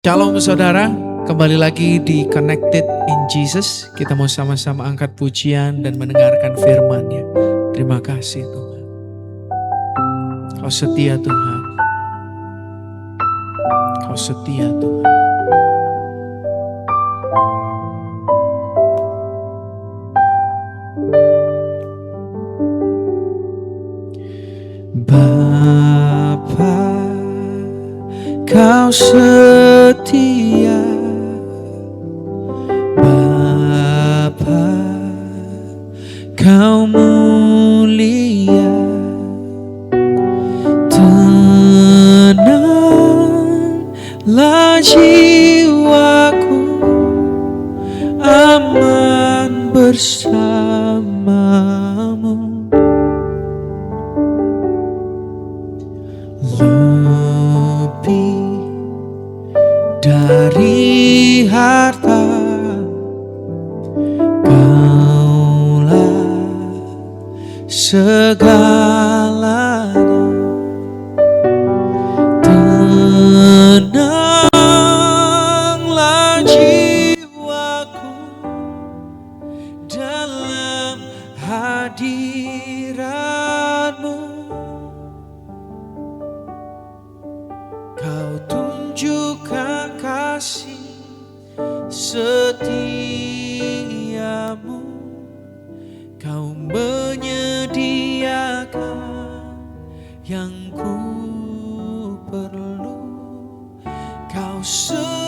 Shalom saudara, kembali lagi di Connected in Jesus. Kita mau sama-sama angkat pujian dan mendengarkan firman-Nya. Terima kasih Tuhan. Kau setia Tuhan. Kau setia Tuhan. Bapa, Kau setia. Bapa, Kau mulia. Tenanglah jiwaku, aman bersamamu. Lebih dari harta, Kaulah segalanya. Tenanglah jiwaku dalam hadirat-Mu. Kau tunjukkan kasih setiamu. Kau menyediakan yang ku perlu. Kau setia,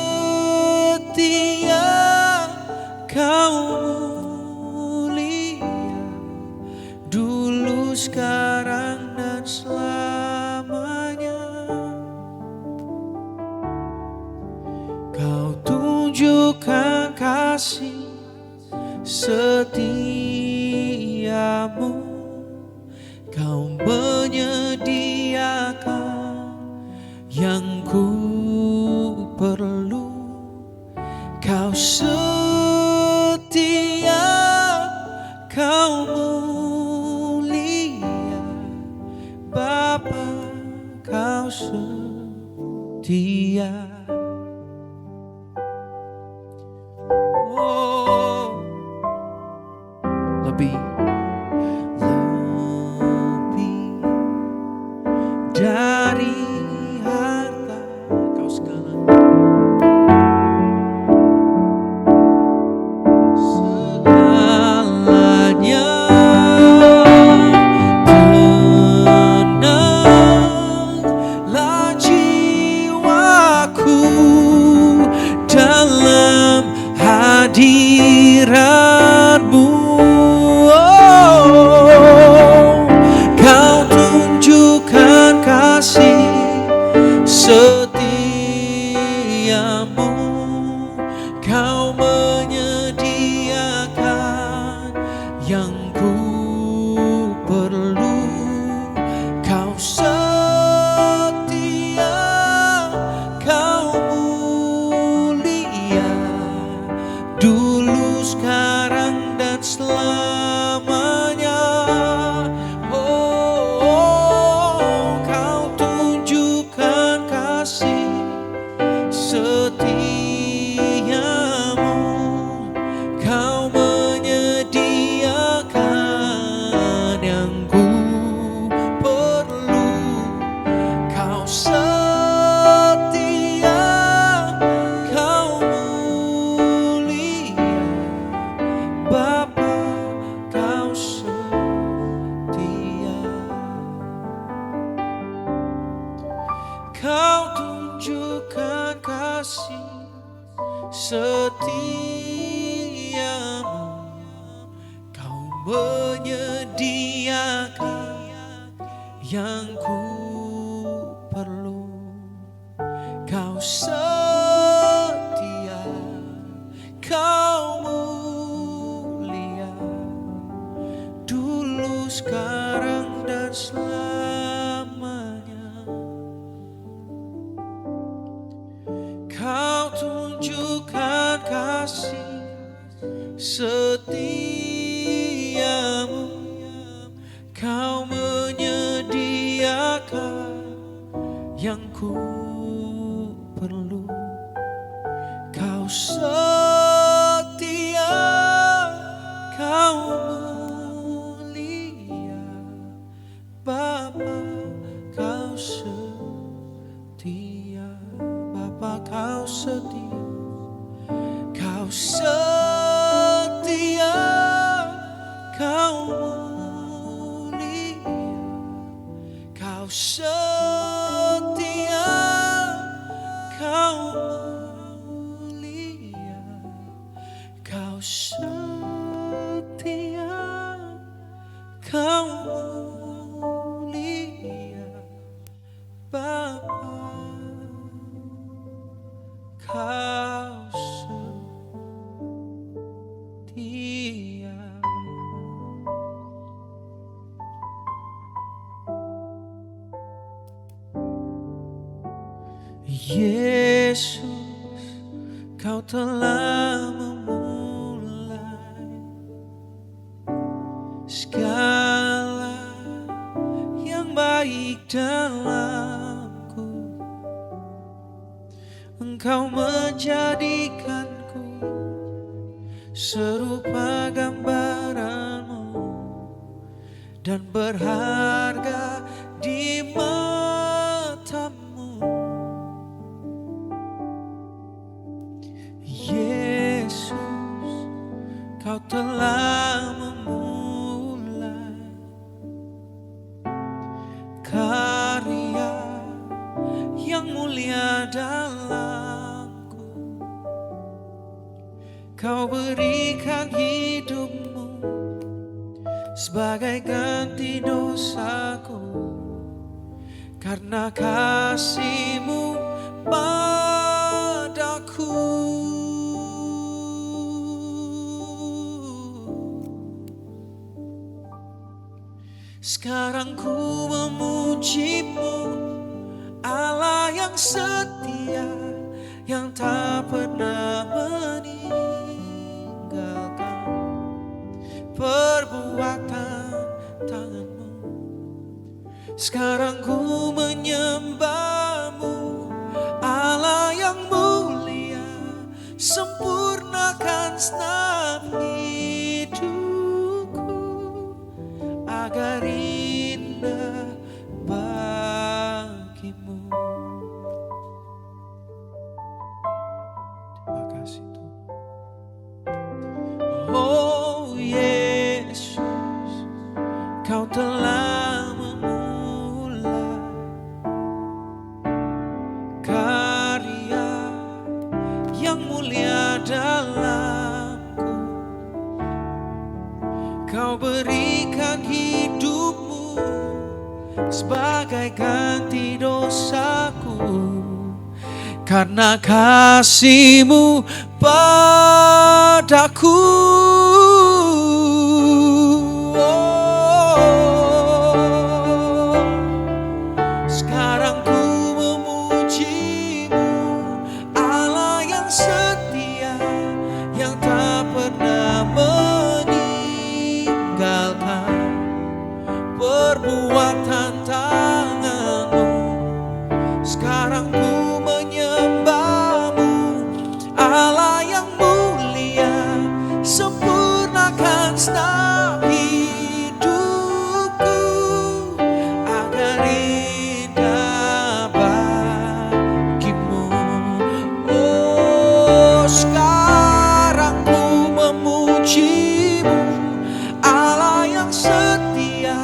Kau mulia, dulu, sekarang, dan selamanya. Kau tunjukkan kasih setiamu. Kau menyediakan yang ku perlu. Kau setia, Kau mulia, Bapa, Kau setia. Oh, lebih dari harta, Kau segalanya. Segalanya. Tenanglah jiwaku dalam hadirat-Mu. Kau tunjukkan kasih setiamu. Kau menyediakan yang ku perlu. Kau setia, Kau mulia, dulu, sekarang, dan selamanya. Oh, Kau tunjukkan kasih setiamu. Kau menyediakan yang ku perlu. Kau setia, Kau mulia, Bapa, Kau setia. Kau tunjukkan kasih setiamu. Kau menyediakan yang ku perlu. Kau setia, Kau mulia, dulu, sekarang, dan selamanya. Kau tunjukkan kasih setiamu. Kau menyediakan yang ku perlu. setia, kau mulia, Bapa kau setia, Bapa kau setia, kau setia, kau mulia, kau setia, kau mulia, kau setia, kau mulia, Bapa kau setia. Yesus, kau telah memulai segala yang baik dalamku. Engkau menjadikanku serupa gambaranmu dan berharga di matamu. Yesus, kau telah memulai karya yang mulia dalamku. Kau berikan hidupmu sebagai ganti dosaku, karena kasih-Mu padaku. Sekarang ku memuji-Mu, Allah yang setia, yang tak pernah meninggalkan perbuatan tangan-Mu. Sekarang ku menyembah-Mu, Allah yang mulia, sempurnakan segenap hidupku agar indah bagi-Mu. Terima kasih Tuhan. Oh Yesus, Kau telah memulai karya yang mulia dalamku. Kau berikan hidupmu sebagai ganti dosaku, karena kasih-Mu padaku. Sekarang ku memuji-Mu, Allah yang setia, yang tak pernah meninggalkan perbuatan tangan-Mu. Sekarang ku menyembah-Mu, Allah yang mulia, sempurnakan segenap hidupku agar indah bagi-Mu. Oh, sekarang ku memuji-Mu, Allah yang setia,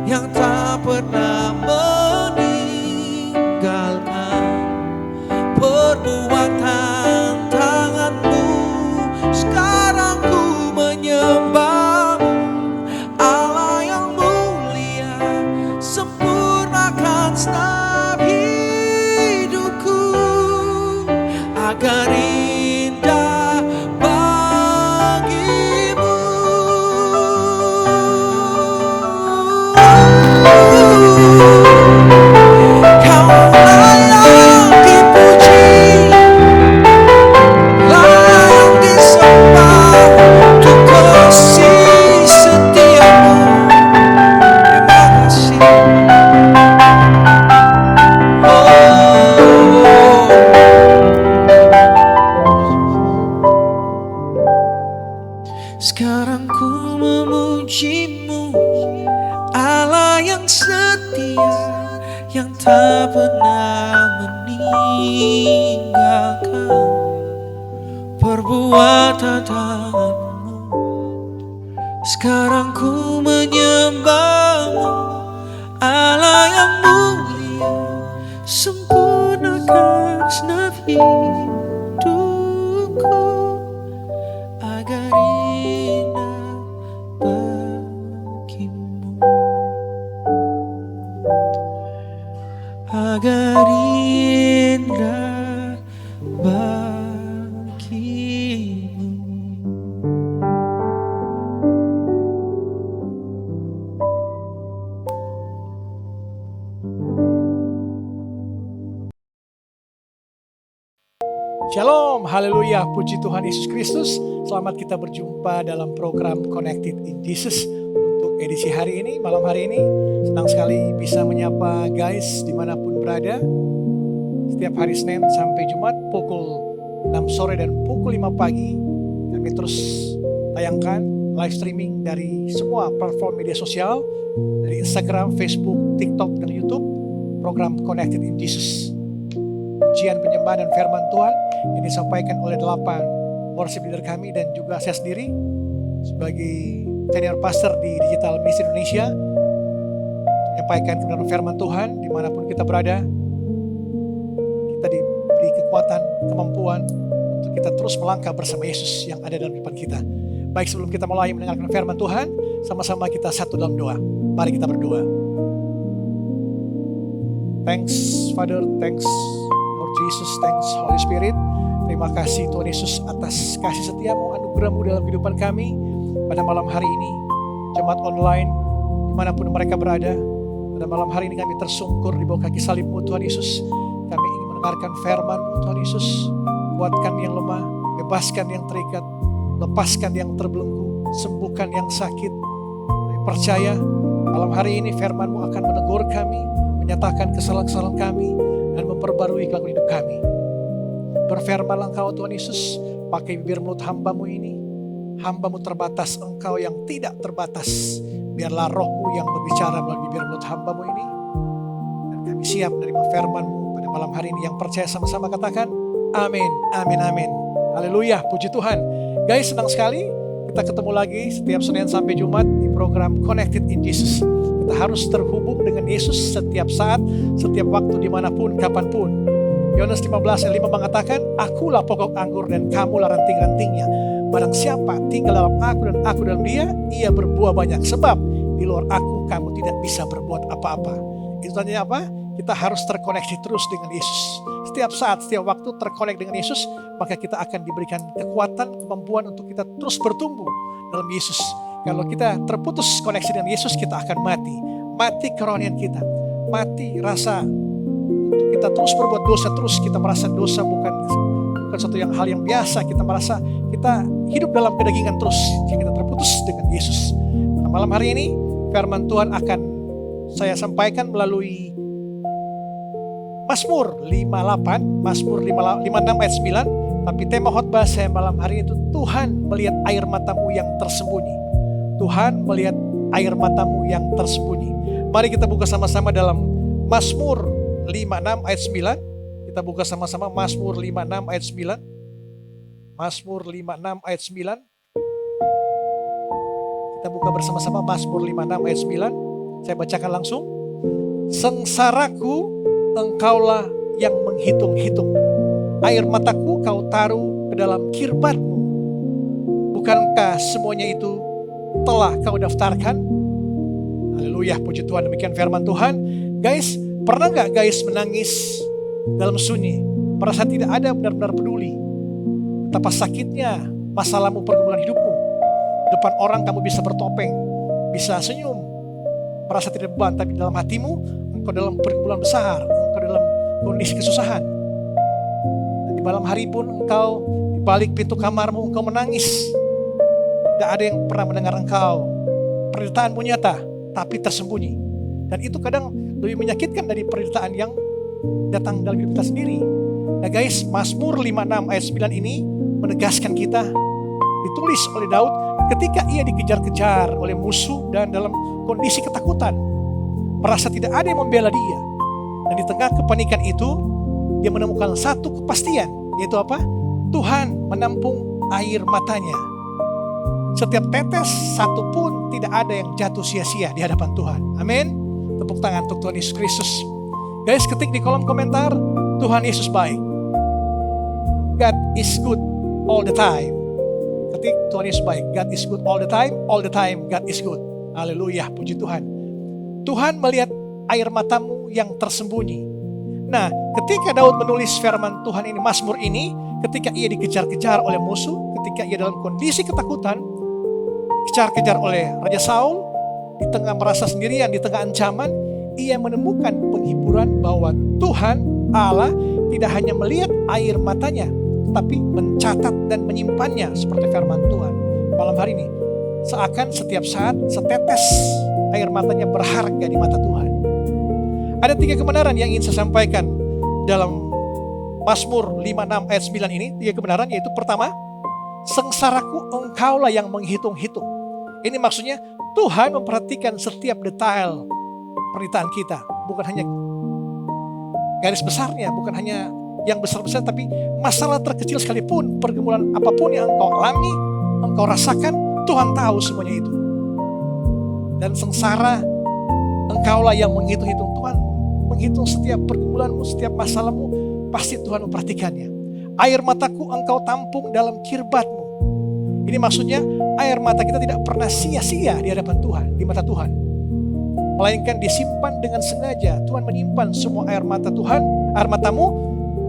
yang tak pernah meninggalkan perbuatan tangan-Mu. Sekarang ku menyembah-Mu, Allah yang mulia, sempurnakan segenap hidupku agar indah bagi-Mu. Kau layak dipuji, layak disembah untuk kasih setia-Mu. Terima kasih. Oh, pernah meninggalkan perbuatan tanganmu. Sekarang ku menyembahmu, Allah yang mulia. Sempurnakan segenap hidupku agar indah bagimu, agar indah bagimu. Shalom, haleluya, puji Tuhan Yesus Kristus. Selamat kita berjumpa dalam program Connected in Jesus untuk edisi hari ini, malam hari ini. Senang sekali bisa menyapa guys dimanapun berada. Setiap hari Senin sampai Jumat pukul 6 sore dan pukul 5 pagi kami terus tayangkan live streaming dari semua platform media sosial, dari Instagram, Facebook, TikTok, dan YouTube, program Connected in Jesus. Pujian, penyembahan, dan firman Tuhan yang disampaikan oleh 8 worship leader kami dan juga saya sendiri sebagai senior pastor di Digital Ministry Indonesia, menyampaikan kebenaran firman Tuhan dimanapun kita berada. Kita diberi kekuatan, kemampuan untuk kita terus melangkah bersama Yesus yang ada dalam depan kita. Baik, sebelum kita mulai mendengarkan firman Tuhan, sama-sama kita satu dalam doa. Mari kita berdoa. Thanks Father, thanks Lord Jesus, thanks Holy Spirit. Terima kasih Tuhan Yesus atas kasih setiamu, anugerahmu dalam kehidupan kami pada malam hari ini. Jemaat online dimanapun mereka berada, pada malam hari ini kami tersungkur di bawah kaki salibmu Tuhan Yesus. Kami ingin mendengarkan firman-Mu Tuhan Yesus. Kuatkan yang lemah, bebaskan yang terikat, lepaskan yang terbelenggu, sembuhkan yang sakit. Kami percaya malam hari ini firman-Mu akan menegur kami, menyatakan kesalahan-kesalahan kami, dan memperbarui kelakuan hidup kami. Berfirmanlah Engkau Tuhan Yesus, pakai bibir mulut hamba-Mu ini. Hamba-Mu terbatas, Engkau yang tidak terbatas. Biarlah Roh-Mu yang berbicara melalui bibir mulut hamba-Mu ini. Dan kami siap menerima firman-Mu pada malam hari ini. Yang percaya sama-sama katakan, amin, amin, amin. Haleluya, puji Tuhan. Guys, senang sekali kita ketemu lagi setiap Senin sampai Jumat di program Connected in Jesus. Kita harus terhubung dengan Yesus setiap saat, setiap waktu, dimanapun, kapanpun. Yohanes 15:5 mengatakan, akulah pokok anggur dan kamulah ranting-rantingnya. Barang siapa tinggal dalam aku dan aku dalam dia, ia berbuah banyak. Sebab di luar aku kamu tidak bisa berbuat apa-apa. Itu tandanya apa? Kita harus terkoneksi terus dengan Yesus. Setiap saat, setiap waktu terkonek dengan Yesus, maka kita akan diberikan kekuatan, kemampuan untuk kita terus bertumbuh dalam Yesus. Kalau kita terputus koneksi dengan Yesus, kita akan mati. Mati kerohanian kita. Mati rasa untuk kita terus berbuat dosa terus. Kita merasa dosa bukan suatu hal yang biasa. Kita merasa kita hidup dalam kedagingan terus jika kita terputus dengan Yesus. Nah, malam hari ini firman Tuhan akan saya sampaikan melalui Mazmur 58, Mazmur 56 ayat 9. Tapi tema khotbah saya malam hari itu, Tuhan melihat air matamu yang tersembunyi. Tuhan melihat air matamu yang tersembunyi. Mari kita buka sama-sama dalam Mazmur 56 ayat 9. Kita buka sama-sama Mazmur 56 ayat 9. Mazmur 56 ayat 9. Kita buka bersama-sama Mazmur 56 ayat 9. Saya bacakan langsung. Sengsaraku Engkaulah yang menghitung-hitung. Air mataku kau taruh ke dalam kirbatmu. Bukankah semuanya itu telah kau daftarkan? Haleluya, puji Tuhan. Demikian firman Tuhan. Guys, pernah gak guys menangis dalam sunyi, merasa tidak ada benar-benar peduli? Betapa sakitnya masalahmu, pergumulan hidupmu. Di depan orang kamu bisa bertopeng, bisa senyum, merasa tidak beban, tapi dalam hatimu engkau dalam pergumulan besar, engkau dalam kondisi kesusahan. Dan di malam hari pun engkau di balik pintu kamarmu engkau menangis. Tidak ada yang pernah mendengar engkau. Penderitaanmu nyata, tapi tersembunyi. Dan itu kadang lebih menyakitkan dari penderitaan yang datang dalam hidup kita sendiri. Nah guys, Mazmur 56 ayat 9 ini menegaskan kita, ditulis oleh Daud ketika ia dikejar-kejar oleh musuh dan dalam kondisi ketakutan. Merasa tidak ada yang membela dia. Dan di tengah kepanikan itu, dia menemukan satu kepastian, yaitu apa? Tuhan menampung air matanya. Setiap tetes satu pun tidak ada yang jatuh sia-sia di hadapan Tuhan. Amin. Tepuk tangan untuk Tuhan Yesus Kristus. Guys, ketik di kolom komentar, Tuhan Yesus baik. God is good all the time. Ketik Tuhan Yesus baik. God is good all the time God is good. Haleluya, puji Tuhan. Tuhan melihat air matamu yang tersembunyi. Nah, ketika Daud menulis firman Tuhan ini, Mazmur ini, ketika ia dikejar-kejar oleh musuh, ketika ia dalam kondisi ketakutan, dikejar-kejar oleh Raja Saul, di tengah merasa sendirian, di tengah ancaman, ia menemukan penghiburan bahwa Tuhan Allah tidak hanya melihat air matanya, tapi mencatat dan menyimpannya seperti firman Tuhan. Malam hari ini, seakan setiap saat setetes air matanya berharga di mata Tuhan. Ada 3 kebenaran yang ingin saya sampaikan dalam Mazmur 56 ayat 9 ini. 3 kebenaran, yaitu pertama, sengsaraku engkaulah yang menghitung-hitung. Ini maksudnya Tuhan memperhatikan setiap detail penderitaan kita. Bukan hanya garis besarnya, bukan hanya yang besar-besar, tapi masalah terkecil sekalipun, pergumulan apapun yang engkau alami, engkau rasakan, Tuhan tahu semuanya itu. Dan sengsara engkaulah yang menghitung-hitung. Tuhan menghitung setiap pergumulanmu, setiap masalahmu, pasti Tuhan memperhatikannya. Air mataku engkau tampung dalam kirbatmu. Ini maksudnya air mata kita tidak pernah sia-sia di hadapan Tuhan, di mata Tuhan. Melainkan disimpan dengan sengaja. Tuhan menyimpan semua air mata Tuhan, air matamu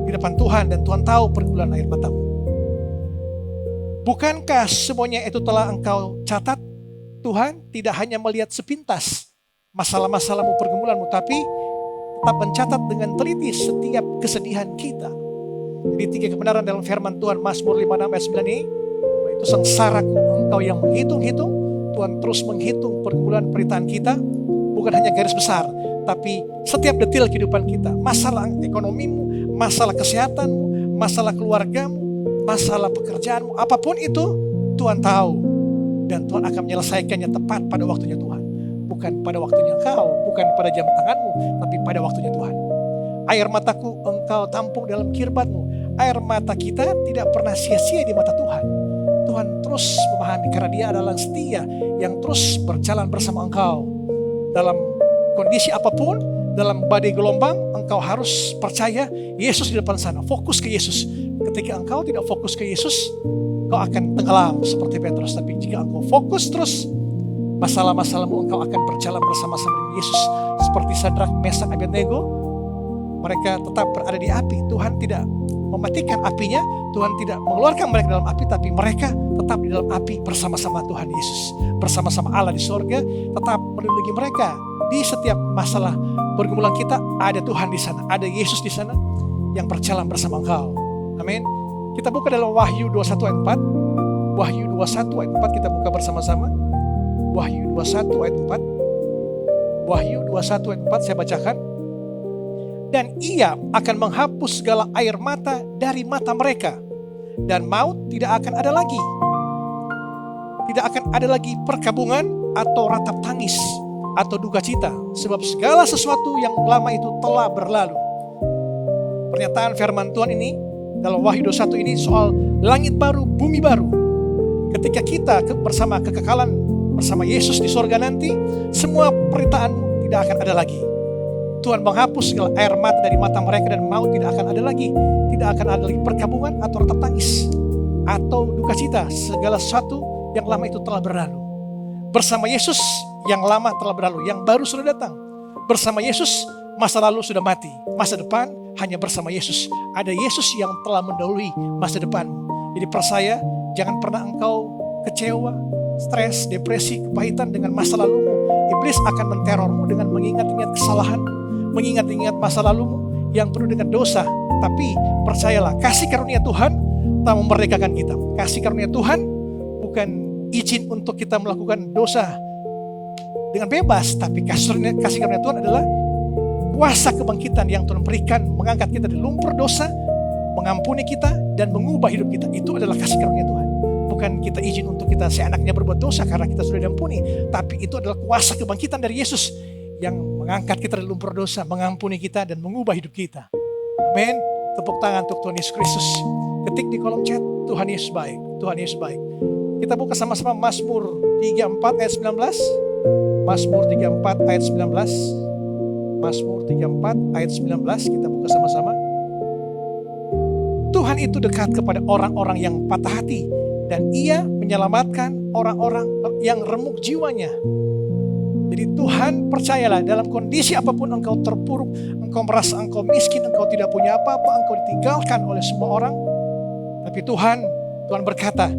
di depan Tuhan, dan Tuhan tahu pergumulan air matamu. Bukankah semuanya itu telah engkau catat? Tuhan tidak hanya melihat sepintas masalah-masalahmu, pergumulanmu, tapi tetap mencatat dengan teliti setiap kesedihan kita. Jadi 3 kebenaran dalam firman Tuhan, Mazmur 56 ayat 9 ini, itu sengsaraku engkau yang menghitung-hitung. Tuhan terus menghitung pergumulan penderitaan kita, bukan hanya garis besar, tapi setiap detil kehidupan kita. Masalah ekonomimu, masalah kesehatanmu, masalah keluargamu, masalah pekerjaanmu, apapun itu Tuhan tahu. Dan Tuhan akan menyelesaikannya tepat pada waktunya Tuhan. Bukan pada waktunya engkau, bukan pada jam tanganmu, tapi pada waktunya Tuhan. Air mataku engkau tampung dalam kirbatmu. Air mata kita tidak pernah sia-sia di mata Tuhan. Tuhan terus memahami karena Dia adalah setia yang terus berjalan bersama engkau. Dalam kondisi apapun, dalam badai gelombang, engkau harus percaya Yesus di depan sana. Fokus ke Yesus. Ketika engkau tidak fokus ke Yesus, engkau akan tenggelam seperti Petrus. Tapi jika engkau fokus terus, masalah-masalahmu engkau akan berjalan bersama-sama dengan Yesus. Seperti Sadrak, Mesak, Abednego, mereka tetap berada di api. Tuhan tidak mematikan apinya, Tuhan tidak mengeluarkan mereka dalam api, tapi mereka tetap di dalam api bersama-sama Tuhan Yesus. Bersama-sama Allah di sorga, tetap melindungi mereka. Di setiap masalah pergumulan kita, ada Tuhan di sana, ada Yesus di sana yang berjalan bersama engkau. Amin. Kita buka dalam Wahyu 21 ayat 4. Wahyu 21 ayat 4 kita buka bersama-sama. Wahyu 21 ayat 4. Wahyu 21 ayat 4 saya bacakan. Dan Ia akan menghapus segala air mata dari mata mereka, dan maut tidak akan ada lagi. Tidak akan ada lagi perkabungan atau ratap tangis atau duka cita, sebab segala sesuatu yang lama itu telah berlalu. Pernyataan firman Tuhan ini dalam Wahyu 21 ini soal langit baru, bumi baru. Ketika kita bersama kekekalan bersama Yesus di sorga nanti, semua peritaanmu tidak akan ada lagi. Tuhan menghapus segala air mata dari mata mereka, dan maut tidak akan ada lagi. Tidak akan ada lagi perkabungan atau ratap tangis atau duka cita. Segala sesuatu yang lama itu telah berlalu. Bersama Yesus yang lama telah berlalu, yang baru sudah datang. Bersama Yesus masa lalu sudah mati, masa depan hanya bersama Yesus. Ada Yesus yang telah mendahului masa depanmu. Jadi percaya, jangan pernah engkau kecewa, stres, depresi, kepahitan dengan masa lalumu. Iblis akan menterormu dengan mengingat-ingat kesalahan, mengingat-ingat masa lalumu yang penuh dengan dosa. Tapi percayalah, kasih karunia Tuhan telah memerdekakan kita. Kasih karunia Tuhan bukan izin untuk kita melakukan dosa dengan bebas, tapi kasih karunia Tuhan adalah kuasa kebangkitan yang Tuhan berikan, mengangkat kita dari lumpur dosa, mengampuni kita, dan mengubah hidup kita. Itu adalah kasih karunia Tuhan. Bukan kita izin untuk kita seenaknya berbuat dosa karena kita sudah diampuni, tapi itu adalah kuasa kebangkitan dari Yesus yang mengangkat kita dari lumpur dosa, mengampuni kita dan mengubah hidup kita. Amin. Tepuk tangan untuk Tuhan Yesus Kristus. Ketik di kolom chat, Tuhan Yesus baik, Tuhan Yesus baik. Kita buka sama-sama Mazmur 34 ayat 19. Mazmur 34 ayat 19. Mazmur 34 ayat 19, kita buka sama-sama. Tuhan itu dekat kepada orang-orang yang patah hati, dan Ia menyelamatkan orang-orang yang remuk jiwanya. Jadi Tuhan, percayalah, dalam kondisi apapun engkau terpuruk, engkau merasa engkau miskin, engkau tidak punya apa-apa, engkau ditinggalkan oleh semua orang. Tapi Tuhan berkata,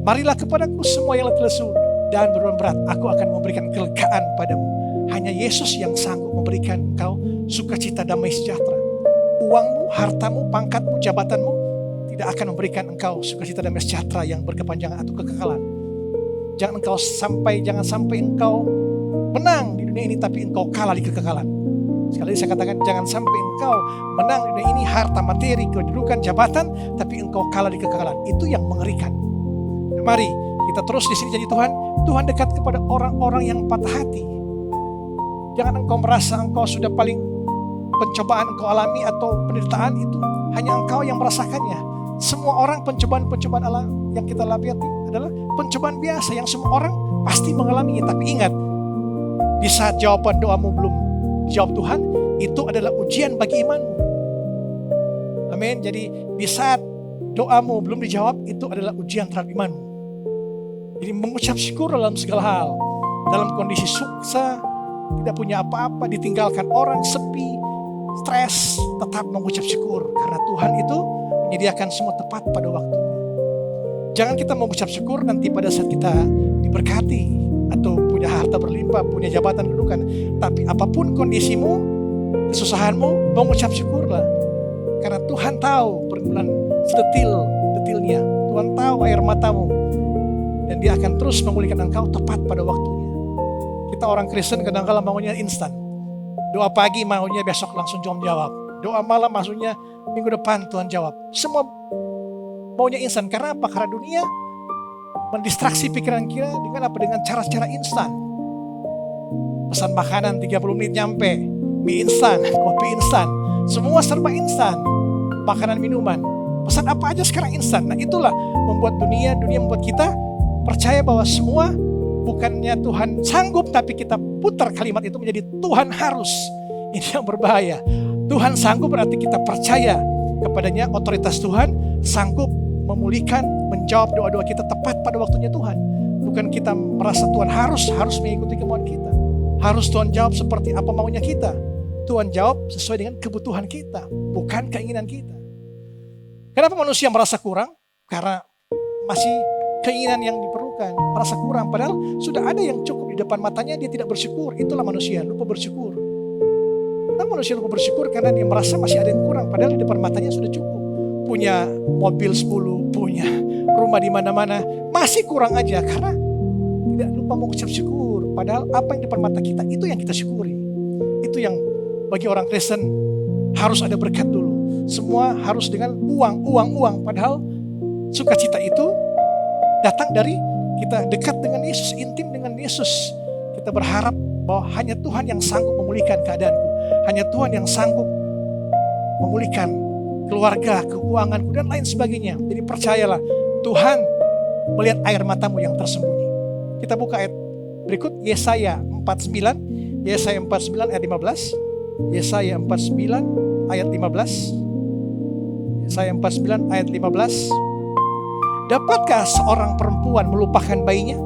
marilah kepadaku semua yang letih lesu dan beban berat, aku akan memberikan kelegaan padamu. Hanya Yesus yang sanggup memberikan engkau sukacita, damai sejahtera. Uangmu, hartamu, pangkatmu, jabatanmu tidak akan memberikan engkau sukacita, damai sejahtera yang berkepanjangan atau kekekalan. Jangan sampai engkau menang di dunia ini tapi engkau kalah di kekekalan. Sekali lagi saya katakan, jangan sampai engkau menang di dunia ini, harta, materi, kedudukan, jabatan, tapi engkau kalah di kekekalan. Itu yang mengerikan. Mari kita terus di sini jadi Tuhan dekat kepada orang-orang yang patah hati. Jangan engkau merasa engkau sudah paling pencobaan engkau alami atau penderitaan itu hanya engkau yang merasakannya. Semua orang pencobaan alam yang kita lalui adalah pencobaan biasa yang semua orang pasti mengalaminya. Tapi ingat, di saat jawaban doamu belum dijawab Tuhan, itu adalah ujian bagi imanmu. Amin. Jadi di saat doamu belum dijawab, itu adalah ujian terhadap imanmu. Jadi mengucap syukur dalam segala hal. Dalam kondisi sukses, tidak punya apa-apa, ditinggalkan orang, sepi, stres, tetap mengucap syukur. Karena Tuhan itu menyediakan semua tepat pada waktunya. Jangan kita mengucap syukur nanti pada saat kita diberkati atau punya harta berlimpah, punya jabatan kedudukan. Tapi apapun kondisimu, kesusahanmu, mengucap syukurlah. Karena Tuhan tahu pergumulan sedetil-detilnya. Tuhan tahu air matamu. Dan Dia akan terus memulihkan engkau tepat pada waktunya. Kita orang Kristen kadang-kadang maunya instan. Doa pagi maunya besok langsung jawab. Doa malam maksudnya minggu depan Tuhan jawab. Semua maunya instan. Karena apa? Karena dunia mendistraksi pikiran kita dengan apa? Dengan cara-cara instan. Pesan makanan 30 menit nyampe. Mie instan, kopi instan. Semua serba instan. Makanan, minuman. Pesan apa aja sekarang instan. Nah itulah membuat dunia membuat kita percaya bahwa semua bukannya Tuhan sanggup, tapi kita putar kalimat itu menjadi Tuhan harus. Ini yang berbahaya. Tuhan sanggup berarti kita percaya kepadanya, otoritas Tuhan sanggup memulihkan, menjawab doa-doa kita tepat pada waktunya Tuhan. Bukan kita merasa Tuhan harus mengikuti kemauan kita. Harus Tuhan jawab seperti apa maunya kita. Tuhan jawab sesuai dengan kebutuhan kita, bukan keinginan kita. Kenapa manusia merasa kurang? Karena masih keinginan yang diperlukan, merasa kurang. Padahal sudah ada yang cukup di depan matanya, dia tidak bersyukur. Itulah manusia, lupa bersyukur. Kenapa manusia lupa bersyukur? Karena dia merasa masih ada yang kurang. Padahal di depan matanya sudah cukup. Punya mobil 10, punya rumah di mana-mana, masih kurang aja. Karena tidak lupa mengucap syukur. Padahal apa yang di depan mata kita, itu yang kita syukuri. Itu yang bagi orang Kristen harus ada berkat dulu. Semua harus dengan uang. Padahal sukacita itu datang dari kita dekat dengan Yesus, intim dengan Yesus. Kita berharap bahwa hanya Tuhan yang sanggup memulihkan keadaanku. Hanya Tuhan yang sanggup memulihkan keluarga, keuanganku, dan lain sebagainya. Jadi percayalah, Tuhan melihat air matamu yang tersembunyi. Kita buka ayat berikut, Yesaya 49. Yesaya 49 ayat 15. Yesaya 49 ayat 15. Yesaya 49 ayat 15. Dapatkah seorang perempuan melupakan bayinya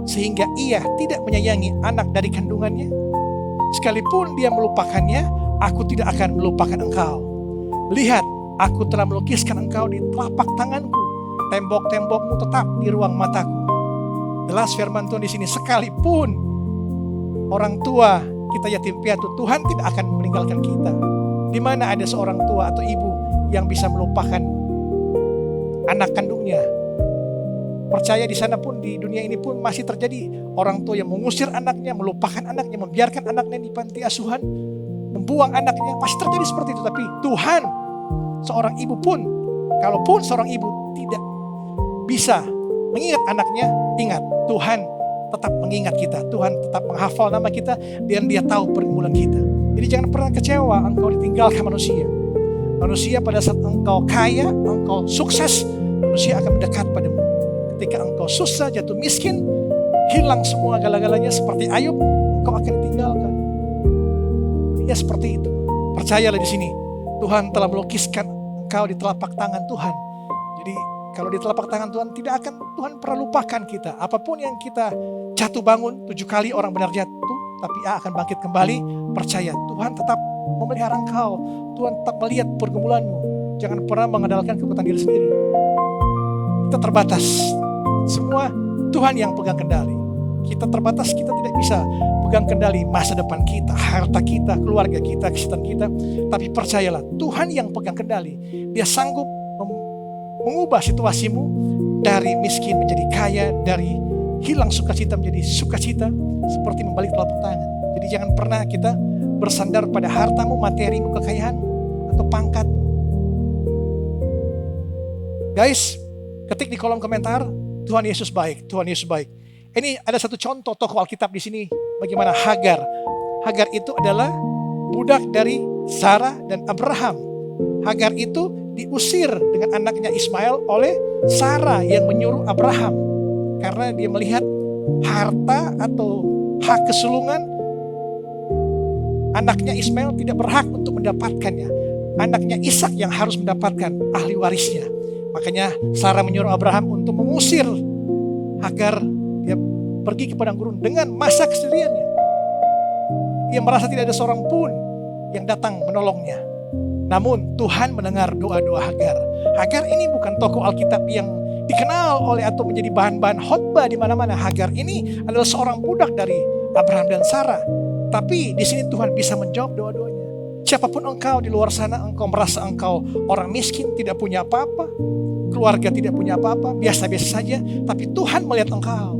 sehingga ia tidak menyayangi anak dari kandungannya? Sekalipun dia melupakannya, aku tidak akan melupakan engkau. Lihat, aku telah melukiskan engkau di telapak tanganku. Tembok-tembokmu tetap di ruang mataku. Jelas firman Tuhan di sini, sekalipun orang tua kita yatim piatu, Tuhan tidak akan meninggalkan kita. Di mana ada seorang tua atau ibu yang bisa melupakan anak kandungnya? Percaya di sana pun, di dunia ini pun masih terjadi orang tua yang mengusir anaknya, melupakan anaknya, membiarkan anaknya di panti asuhan, membuang anaknya. Masih terjadi seperti itu. Tapi Tuhan, seorang ibu pun, kalaupun seorang ibu tidak bisa mengingat anaknya, ingat Tuhan tetap mengingat kita, Tuhan tetap menghafal nama kita, dan Dia tahu pergumulan kita. Jadi jangan pernah kecewa engkau ditinggalkan manusia. Manusia pada saat engkau kaya, engkau sukses, manusia akan mendekat padamu. Ketika engkau susah, jatuh miskin, hilang semua gala-galanya seperti Ayub, engkau akan ditinggalkan. Dunia seperti itu. Percayalah di sini, Tuhan telah melukiskan engkau di telapak tangan Tuhan. Jadi kalau di telapak tangan Tuhan, tidak akan Tuhan pernah lupakan kita. Apapun yang kita jatuh bangun, 7 kali orang benar jatuh, tapi akan bangkit kembali. Percaya, Tuhan tetap memelihara engkau. Tuhan tetap melihat pergumulanmu. Jangan pernah mengandalkan kekuatan diri sendiri. Kita terbatas. Semua Tuhan yang pegang kendali. Kita terbatas, kita tidak bisa pegang kendali masa depan kita, harta kita, keluarga kita, kesehatan kita. Tapi percayalah, Tuhan yang pegang kendali. Dia sanggup mengubah situasimu dari miskin menjadi kaya, dari hilang sukacita menjadi sukacita, seperti membalik telapak tangan. Jadi jangan pernah kita bersandar pada hartamu, materimu, kekayaanmu, atau pangkat. Guys, ketik di kolom komentar, Tuhan Yesus baik, Tuhan Yesus baik. Ini ada satu contoh tokoh Alkitab di sini, bagaimana Hagar. Hagar itu adalah budak dari Sarah dan Abraham. Hagar itu diusir dengan anaknya Ismail oleh Sarah yang menyuruh Abraham. Karena dia melihat harta atau hak kesulungan anaknya Ismail tidak berhak untuk mendapatkannya. Anaknya Ishak yang harus mendapatkan ahli warisnya. Makanya Sarah menyuruh Abraham untuk mengusir Hagar. Dia pergi ke padang gurun dengan masa kesendiriannya. Ia merasa tidak ada seorang pun yang datang menolongnya. Namun Tuhan mendengar doa-doa Hagar. Hagar ini bukan tokoh Alkitab yang dikenal oleh atau menjadi bahan-bahan khotbah di mana-mana. Hagar ini adalah seorang budak dari Abraham dan Sarah. Tapi di sini Tuhan bisa menjawab doa-doanya. Siapapun engkau di luar sana, engkau merasa engkau orang miskin, tidak punya apa-apa, keluarga tidak punya apa-apa, biasa-biasa saja, tapi Tuhan melihat engkau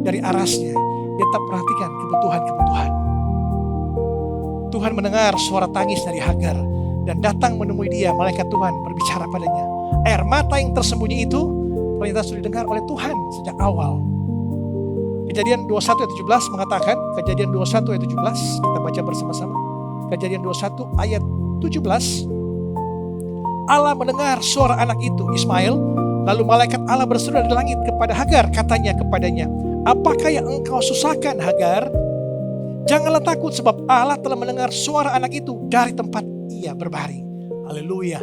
dari arasnya. Dia tetap perhatikan kebutuhan-kebutuhan. Tuhan mendengar suara tangis dari Hagar dan datang menemui dia. Malaikat Tuhan berbicara padanya. Air mata yang tersembunyi itu ternyata sudah didengar oleh Tuhan sejak awal. Kejadian 21 ayat 17 mengatakan, Kejadian 21 ayat 17, kita baca bersama-sama. Kejadian 21 ayat 17. Allah mendengar suara anak itu, Ismail. Lalu malaikat Allah berseru dari langit kepada Hagar, katanya kepadanya, apakah yang engkau susahkan, Hagar? Janganlah takut, sebab Allah telah mendengar suara anak itu dari tempat ia berbaring. Haleluya.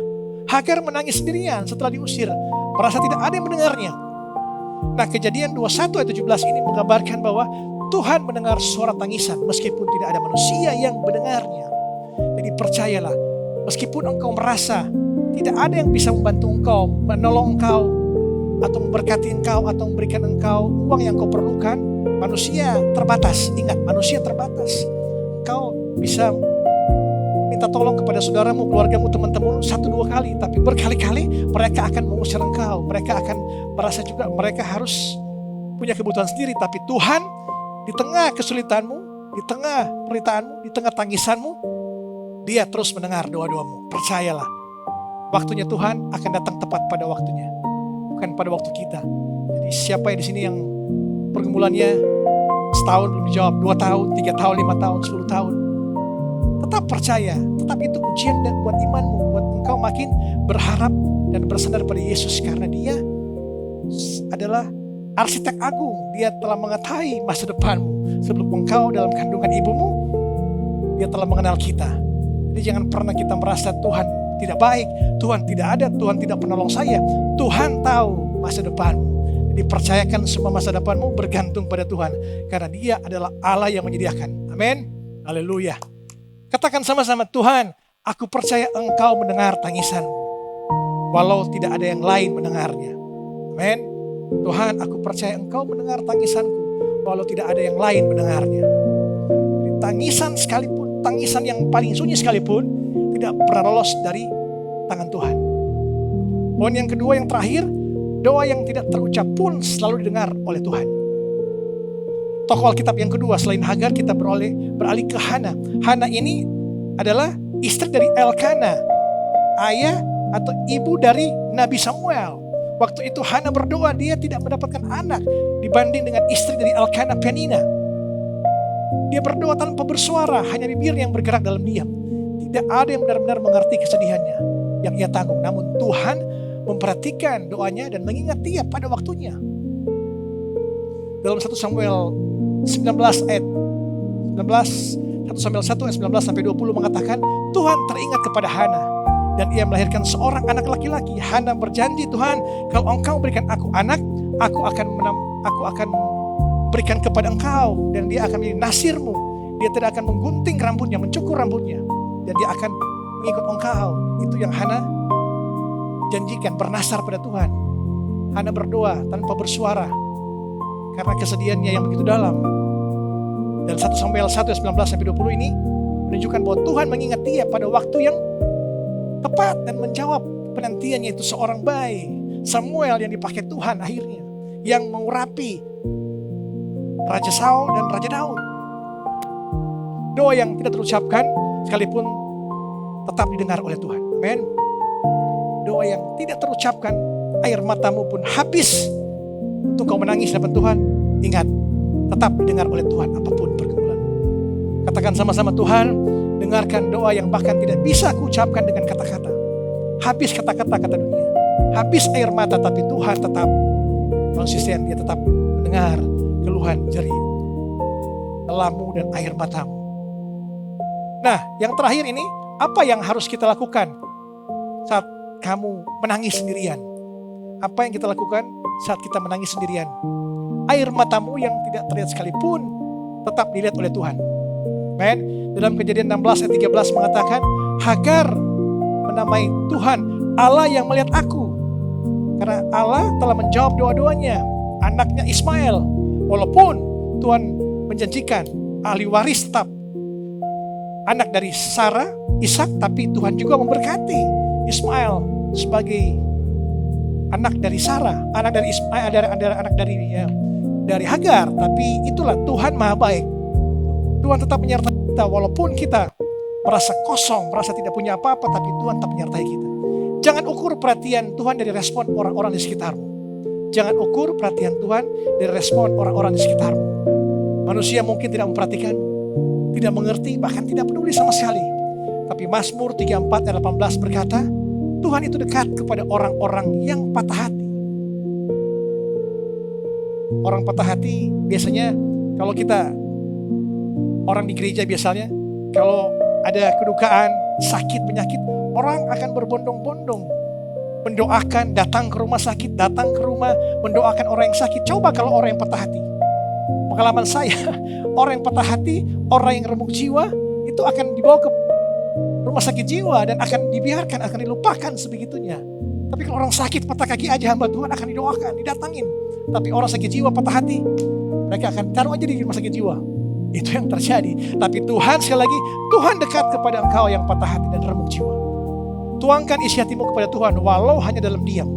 Hagar menangis sendirian setelah diusir, merasa tidak ada yang mendengarnya. Nah, Kejadian 21 ayat 17 ini menggambarkan bahwa Tuhan mendengar suara tangisan meskipun tidak ada manusia yang mendengarnya. Jadi percayalah, meskipun engkau merasa tidak ada yang bisa membantu engkau, menolong engkau, atau memberkati engkau, atau memberikan engkau uang yang kau perlukan, manusia terbatas. Ingat, manusia terbatas. Engkau bisa minta tolong kepada saudaramu, keluargamu, teman-temanmu 1-2 kali, tapi berkali-kali mereka akan mengusir engkau. Mereka akan merasa juga mereka harus punya kebutuhan sendiri. Tapi Tuhan di tengah kesulitanmu, di tengah peritaanmu, di tengah tangisanmu, Dia terus mendengar doa-doamu. Percayalah, waktunya Tuhan akan datang tepat pada waktunya, bukan pada waktu kita. Jadi siapa yang di sini yang pergumulannya setahun belum dijawab, 2 tahun, 3 tahun, 5 tahun, 10 tahun, tetap percaya, tetap itu ujian dan buat imanmu, buat engkau makin berharap dan bersandar pada Yesus, karena Dia adalah arsitek agung. Dia telah mengetahui masa depanmu sebelum engkau dalam kandungan ibumu. Dia telah mengenal kita. Jadi jangan pernah kita merasa Tuhan tidak baik, Tuhan tidak ada, Tuhan tidak penolong saya. Tuhan tahu masa depanmu. Jadi percayakan semua masa depanmu bergantung pada Tuhan, karena Dia adalah Allah yang menyediakan. Amin. Haleluya. Katakan sama-sama, Tuhan, aku percaya Engkau mendengar tangisanku, walau tidak ada yang lain mendengarnya. Amin. Tuhan, aku percaya Engkau mendengar tangisanku, walau tidak ada yang lain mendengarnya. Jadi, tangisan sekalipun, tangisan yang paling sunyi sekalipun, tidak pernah lolos dari tangan Tuhan. Poin yang kedua, yang terakhir, doa yang tidak terucap pun selalu didengar oleh Tuhan. Tokoh Alkitab yang kedua selain Hagar, kita beralih ke Hana. Hana ini adalah istri dari Elkana, ayah atau ibu dari Nabi Samuel. Waktu itu Hana berdoa, dia tidak mendapatkan anak dibanding dengan istri dari Elkanah Penina. Dia berdoa tanpa bersuara, hanya bibir yang bergerak dalam diam. Tidak ada yang benar-benar mengerti kesedihannya yang ia tanggung. Namun Tuhan memperhatikan doanya dan mengingat dia pada waktunya. Dalam 1 Samuel 19 ayat 1 Samuel 1 ayat 19 sampai 20 mengatakan, Tuhan teringat kepada Hana dan ia melahirkan seorang anak laki-laki. Hana berjanji, Tuhan, kalau Engkau berikan aku anak, aku akan berikan kepada Engkau dan dia akan menjadi nasirmu. Dia tidak akan menggunting rambutnya, mencukur rambutnya, dan dia akan mengikut Engkau. Itu yang Hana janjikan, bernasar pada Tuhan. Hana berdoa tanpa bersuara karena kesedihannya yang begitu dalam. Dan 1 Samuel 1 ayat 19 sampai 20 ini menunjukkan bahwa Tuhan mengingat dia pada waktu yang tepat dan menjawab penantiannya. Itu seorang bayi Samuel yang dipakai Tuhan akhirnya, yang mengurapi Raja Saul dan Raja Daud. Doa yang tidak terucapkan sekalipun tetap didengar oleh Tuhan. Amin. Doa yang tidak terucapkan, air matamu pun habis untuk kau menangis di hadapan Tuhan. Ingat, tetap didengar oleh Tuhan apapun pergumulan. Katakan sama-sama, Tuhan, dengarkan doa yang bahkan tidak bisa kuucapkan dengan kata-kata. Habis kata-kata kata dunia, habis air mata, tapi Tuhan tetap konsisten. Dia tetap mendengar keluhan jerih lelamu dan air matamu. Nah, yang terakhir ini, apa yang harus kita lakukan saat kamu menangis sendirian? Apa yang kita lakukan saat kita menangis sendirian? Air matamu yang tidak terlihat sekalipun tetap dilihat oleh Tuhan. Amen. Dalam Kejadian 16 ayat 13 mengatakan, Hagar menamai Tuhan Allah yang melihat aku. Karena Allah telah menjawab doa-doanya anaknya Ismail. Walaupun Tuhan menjanjikan ahli waris tetap anak dari Sarah, Ishak, tapi Tuhan juga memberkati Ismail sebagai anak dari Sarah, anak dari Ismail, anak dari Hagar. Tapi itulah Tuhan Maha Baik. Tuhan tetap menyertai kita walaupun kita merasa kosong, merasa tidak punya apa-apa, tapi Tuhan tetap menyertai kita. Jangan ukur perhatian Tuhan dari respon orang-orang di sekitarmu. Jangan ukur perhatian Tuhan dari respon orang-orang di sekitarmu. Manusia mungkin tidak memperhatikanmu, tidak mengerti, bahkan tidak peduli sama sekali. Tapi Mazmur 34 ayat 18 berkata, Tuhan itu dekat kepada orang-orang yang patah hati. Orang patah hati biasanya, kalau kita orang di gereja biasanya, kalau ada kedukaan, sakit, penyakit, orang akan berbondong-bondong mendoakan, datang ke rumah sakit, datang ke rumah mendoakan orang yang sakit. Coba kalau orang yang patah hati. Pengalaman saya, orang yang patah hati, orang yang remuk jiwa, itu akan dibawa ke rumah sakit jiwa dan akan dibiarkan, akan dilupakan sebegitunya. Tapi kalau orang sakit patah kaki aja, hamba Tuhan akan didoakan, didatangin. Tapi orang sakit jiwa patah hati, mereka akan taruh aja di rumah sakit jiwa. Itu yang terjadi. Tapi Tuhan, sekali lagi, Tuhan dekat kepada engkau yang patah hati dan remuk jiwa. Tuangkan isi hatimu kepada Tuhan, walau hanya dalam diam.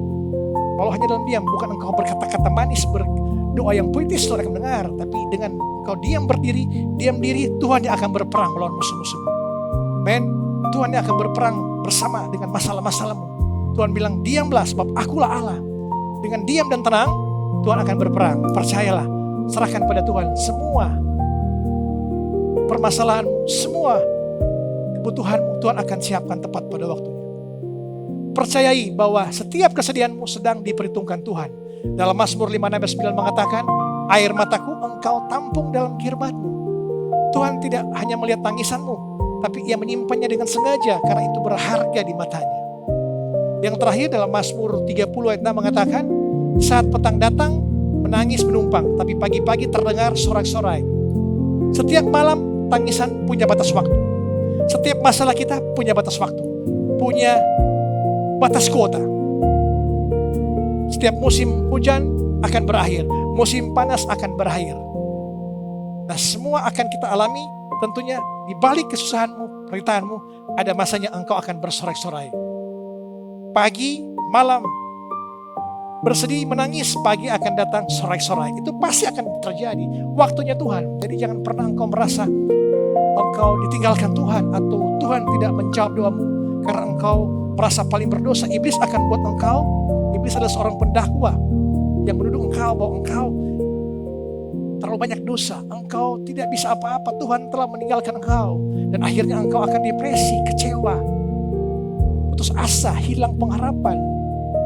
Walau hanya dalam diam, bukan engkau berkata-kata manis, berdoa yang puitis Tuhan akan mendengar. Tapi dengan engkau diam berdiri, diam diri, Tuhan yang akan berperang melawan musuh-musuhmu. Amen. Tuhan yang akan berperang bersama dengan masalah-masalahmu. Tuhan bilang, diamlah sebab akulah Allah. Dengan diam dan tenang, Tuhan akan berperang. Percayalah, serahkan pada Tuhan semua permasalahanmu, semua kebutuhanmu, Tuhan akan siapkan tepat pada waktunya. Percayai bahwa setiap kesedihanmu sedang diperhitungkan Tuhan. Dalam Mazmur 5:9 mengatakan, air mataku engkau tampung dalam kirbatmu. Tuhan tidak hanya melihat tangisanmu, tapi ia menyimpannya dengan sengaja karena itu berharga di matanya. Yang terakhir dalam Mazmur 30 ayat 6 mengatakan, saat petang datang menangis menumpang, tapi pagi-pagi terdengar sorak-sorai. Setiap malam tangisan punya batas waktu. Setiap masalah kita punya batas waktu, punya batas kuota. Setiap musim hujan akan berakhir, musim panas akan berakhir. Nah, semua akan kita alami. Tentunya di balik kesusahanmu, peritaanmu, ada masanya engkau akan bersorak-sorai. Pagi, malam, bersedih, menangis, pagi akan datang sorak-sorai. Itu pasti akan terjadi. Waktunya Tuhan. Jadi jangan pernah engkau merasa engkau ditinggalkan Tuhan atau Tuhan tidak menjawab doamu karena engkau merasa paling berdosa. Iblis akan buat engkau, iblis adalah seorang pendakwa yang menuduh engkau bahwa engkau terlalu banyak dosa, engkau tidak bisa apa-apa, Tuhan telah meninggalkan engkau. Dan akhirnya engkau akan depresi, kecewa, putus asa, hilang pengharapan.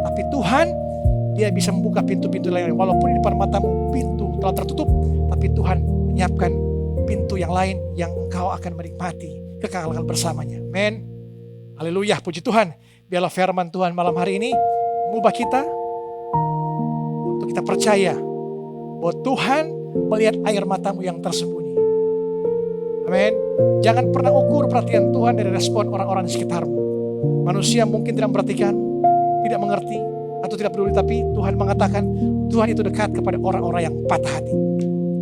Tapi Tuhan, Dia bisa membuka pintu-pintu lain. Walaupun di depan matamu pintu telah tertutup, tapi Tuhan menyiapkan pintu yang lain yang engkau akan menikmati kekekalan bersamanya. Amen. Haleluya, puji Tuhan. Biarlah firman Tuhan malam hari ini mengubah kita untuk kita percaya bahwa Tuhan melihat air matamu yang tersembunyi. Amin. Jangan pernah ukur perhatian Tuhan dari respon orang-orang di sekitarmu. Manusia mungkin tidak memperhatikan, tidak mengerti, atau tidak peduli, tapi Tuhan mengatakan Tuhan itu dekat kepada orang-orang yang patah hati.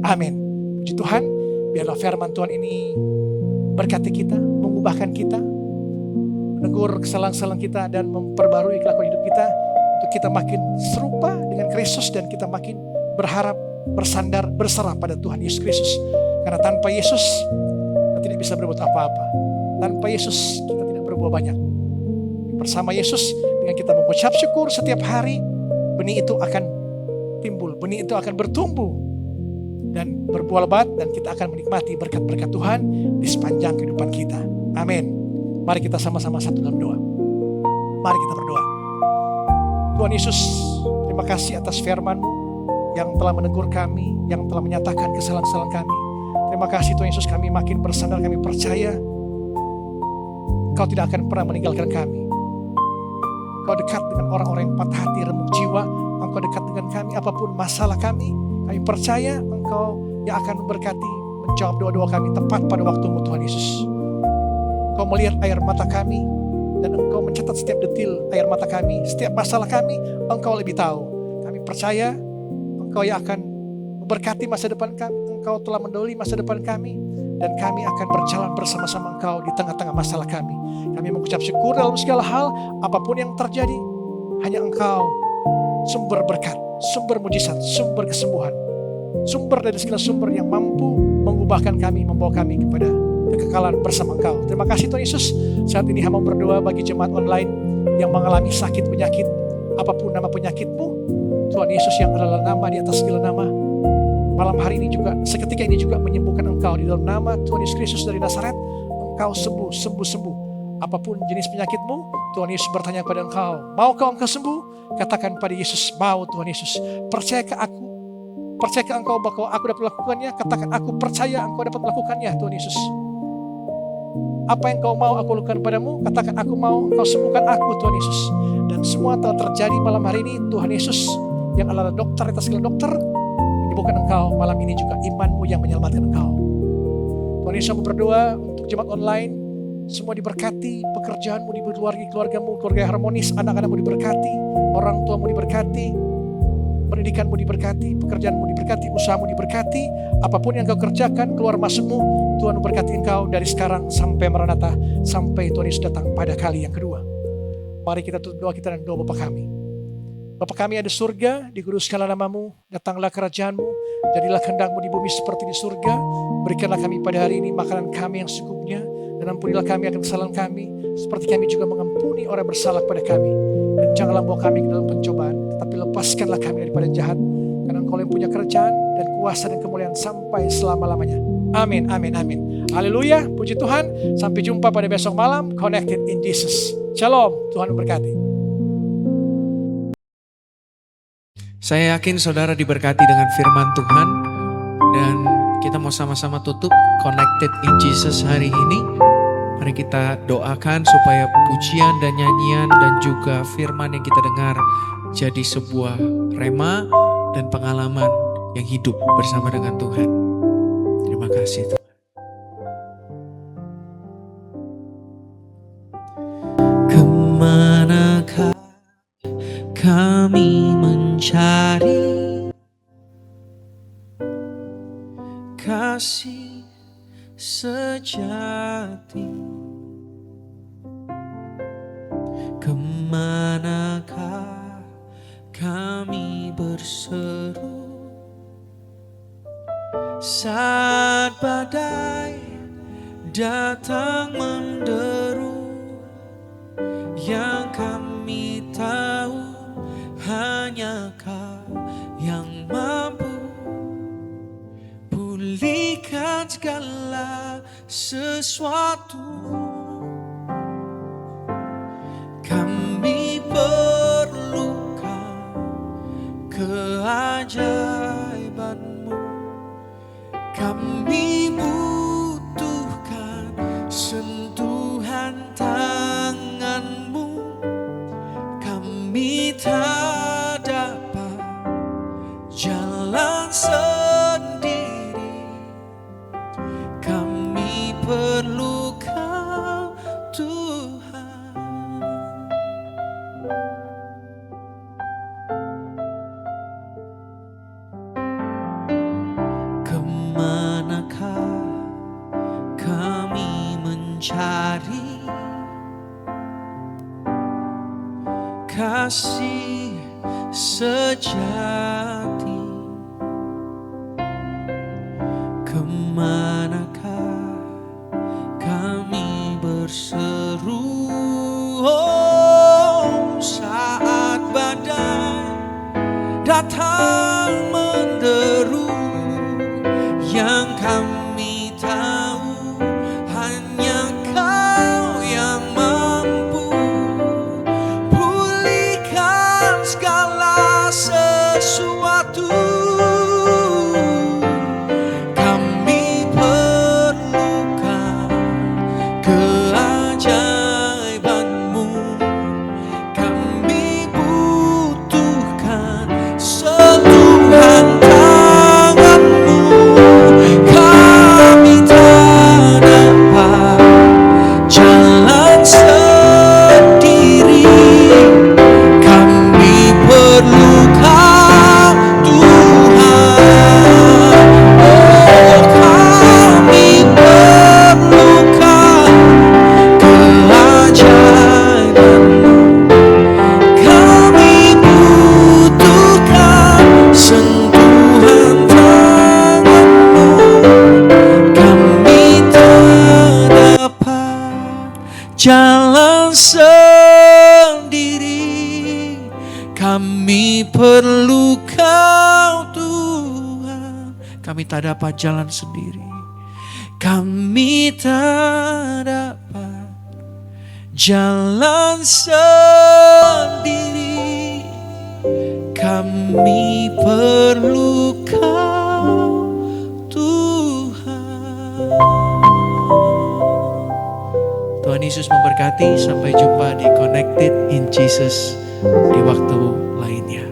Amin. Puji Tuhan, biarlah firman Tuhan ini berkati kita, mengubahkan kita, menegur kesalahan-kesalahan kita, dan memperbarui kelakuan hidup kita untuk kita makin serupa dengan Kristus, dan kita makin berharap, bersandar, berserah pada Tuhan Yesus Kristus. Karena tanpa Yesus kita tidak bisa berbuat apa-apa. Tanpa Yesus kita tidak berbuat banyak. Bersama Yesus, dengan kita mengucap syukur setiap hari, benih itu akan timbul, benih itu akan bertumbuh dan berbuah lebat, dan kita akan menikmati berkat-berkat Tuhan di sepanjang kehidupan kita. Amin. Mari kita sama-sama satu dalam doa. Mari kita berdoa. Tuhan Yesus, terima kasih atas firman-Mu yang telah menegur kami, yang telah menyatakan kesalahan-kesalahan kami. Terima kasih Tuhan Yesus, kami makin bersandar, kami percaya Engkau tidak akan pernah meninggalkan kami. Engkau dekat dengan orang-orang yang patah hati, remuk jiwa. Engkau dekat dengan kami, apapun masalah kami percaya Engkau yang akan memberkati, menjawab doa-doa kami tepat pada waktu-Mu Tuhan Yesus. Engkau melihat air mata kami, dan Engkau mencatat setiap detil air mata kami, setiap masalah kami, Engkau lebih tahu. Kami percaya Engkau yang akan memberkati masa depan kami. Engkau telah mendahului masa depan kami, dan kami akan berjalan bersama-sama Engkau di tengah-tengah masalah kami. Kami mengucap syukur dalam segala hal, apapun yang terjadi, hanya Engkau sumber berkat, sumber mujizat, sumber kesembuhan, sumber dari segala sumber yang mampu mengubahkan kami, membawa kami kepada kekekalan bersama Engkau. Terima kasih Tuhan Yesus. Saat ini hamba berdoa bagi jemaat online yang mengalami sakit penyakit, apapun nama penyakitmu, Tuhan Yesus yang adalah nama di atas segala nama, malam hari ini juga, seketika ini juga menyembuhkan engkau di dalam nama Tuhan Yesus Kristus dari Nazaret. Engkau sembuh, sembuh, sembuh. Apapun jenis penyakitmu, Tuhan Yesus bertanya kepada engkau, maukah engkau sembuh? Katakan pada Yesus, mau Tuhan Yesus. Percayakah aku? Percayakah engkau bahwa aku dapat melakukannya? Katakan, aku percaya engkau dapat melakukannya Tuhan Yesus. Apa yang kau mau aku lakukan padamu? Katakan, aku mau engkau sembuhkan aku Tuhan Yesus. Dan semua telah terjadi malam hari ini. Tuhan Yesus yang adalah dokter atas segala dokter, menyembuhkan engkau malam ini juga, imanmu yang menyelamatkan engkau. Tuhan Yesus, aku berdoa untuk jemaat online, semua diberkati, pekerjaanmu diberkahi, keluargamu, keluarga harmonis, anak-anakmu diberkati, orang tuamu diberkati, pendidikanmu diberkati, pekerjaanmu diberkati, usahamu diberkati, apapun yang kau kerjakan, keluar masukmu, Tuhan memberkati engkau dari sekarang sampai Maranatha, sampai Tuhan Yesus datang pada kali yang kedua. Mari kita tutup doa kita dan doa Bapa kami. Bapa kami ada surga, dikuduskanlah namamu, datanglah kerajaanmu, jadilah kehendakmu di bumi seperti di surga. Berikanlah kami pada hari ini makanan kami yang secukupnya, dan ampunilah kami akan kesalahan kami, seperti kami juga mengampuni orang bersalah kepada kami. Dan janganlah bawa kami ke dalam pencobaan, tetapi lepaskanlah kami daripada jahat, karena Engkau yang punya kerajaan dan kuasa dan kemuliaan sampai selama-lamanya. Amin, amin, amin. Haleluya, puji Tuhan. Sampai jumpa pada besok malam, Connected in Jesus. Shalom, Tuhan memberkati. Saya yakin saudara diberkati dengan firman Tuhan, dan kita mau sama-sama tutup Connected in Jesus hari ini. Mari kita doakan supaya pujian dan nyanyian dan juga firman yang kita dengar jadi sebuah rema dan pengalaman yang hidup bersama dengan Tuhan. Terima kasih Tuhan. Kemanakah kami mencari kasih sejati? Kemanakah kami berseru saat badai datang menderu? Yang kami tahu hanya Kau yang mampu pulihkan segala sesuatu. Kami perlukan keajaiban-Mu. Kami butuhkan sentuhan tangan-Mu. Kami tak dapat jalan sendiri. Kami perlu Kau, Tuhan. Kemanakah kami mencari kasih sejati? Kemanakah kami berseru saat badai datang menderu? Yang kami tahu hanya Kau yang mampu pulihkan segala sesuatu. Kami perlukan keajaiban-Mu. Kami butuhkan sentuhan tangan-Mu. Kami tak dapat jalan sendiri. Kami perlu Kau, Tuhan. Oh, kami perlukan keajaiban-Mu. Kami butuhkan sentuhan tangan-Mu. Kami tak dapat jalan sendiri. Kami perlu Kau, Tuhan. Kami tak dapat jalan sendiri. Kami tak dapat jalan sendiri. Kami perlu Kau, Tuhan. Tuhan Yesus memberkati. Sampai jumpa di Connected in Jesus di waktu lainnya.